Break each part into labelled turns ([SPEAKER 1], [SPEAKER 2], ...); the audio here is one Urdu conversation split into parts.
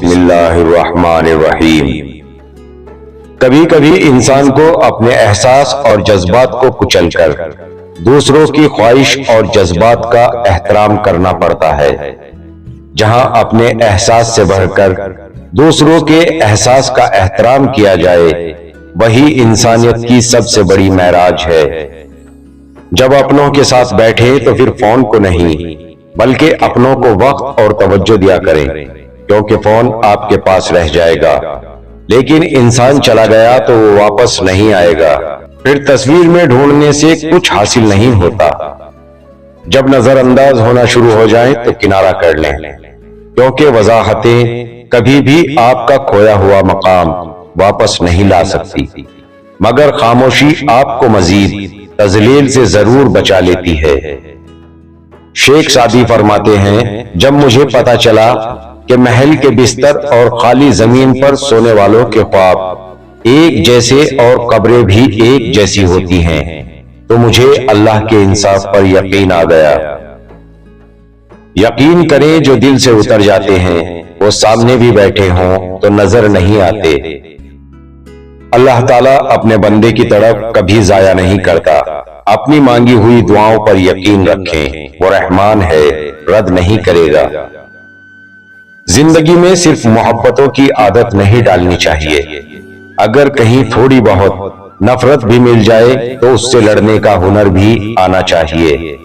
[SPEAKER 1] بسم اللہ الرحمن الرحیم۔ کبھی کبھی انسان کو اپنے احساس اور جذبات کو کچل کر دوسروں کی خواہش اور جذبات کا احترام کرنا پڑتا ہے۔ جہاں اپنے احساس سے بڑھ کر دوسروں کے احساس کا احترام کیا جائے، وہی انسانیت کی سب سے بڑی معراج ہے۔ جب اپنوں کے ساتھ بیٹھیں تو پھر فون کو نہیں بلکہ اپنوں کو وقت اور توجہ دیا کریں، کیونکہ فون آپ کے پاس رہ جائے گا لیکن انسان چلا گیا تو وہ واپس نہیں آئے گا۔ پھر تصویر میں ڈھونڈنے سے کچھ حاصل نہیں ہوتا۔ جب نظر انداز ہونا شروع ہو جائیں تو کنارہ کر لیں، کیونکہ وضاحتیں کبھی بھی آپ کا کھویا ہوا مقام واپس نہیں لا سکتی، مگر خاموشی آپ کو مزید تذلیل سے ضرور بچا لیتی ہے۔ شیخ سعدی فرماتے ہیں، جب مجھے پتا چلا کہ محل کے بستر اور خالی زمین پر سونے والوں کے خواب ایک جیسے اور قبریں بھی ایک جیسی ہوتی ہیں، تو مجھے اللہ کے انصاف پر یقین آ گیا۔ یقین کریں جو دل سے اتر جاتے ہیں وہ سامنے بھی بیٹھے ہوں تو نظر نہیں آتے۔ اللہ تعالیٰ اپنے بندے کی طرف کبھی ضائع نہیں کرتا۔ اپنی مانگی ہوئی دعاؤں پر یقین رکھیں، وہ رحمان ہے، رد نہیں کرے گا۔ زندگی میں صرف محبتوں کی عادت نہیں ڈالنی چاہیے، اگر کہیں تھوڑی بہت نفرت بھی مل جائے تو اس سے لڑنے کا ہنر بھی آنا چاہیے۔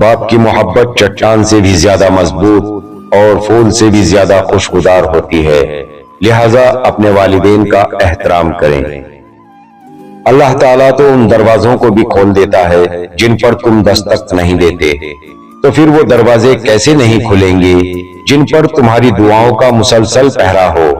[SPEAKER 1] باپ کی محبت چٹان سے بھی زیادہ مضبوط اور پھول سے بھی زیادہ خوشبودار ہوتی ہے، لہذا اپنے والدین کا احترام کریں۔ اللہ تعالیٰ تو ان دروازوں کو بھی کھول دیتا ہے جن پر تم دستک نہیں دیتے، تو پھر وہ دروازے کیسے نہیں کھلیں گے جن پر تمہاری دعاؤں کا مسلسل پہرا ہو۔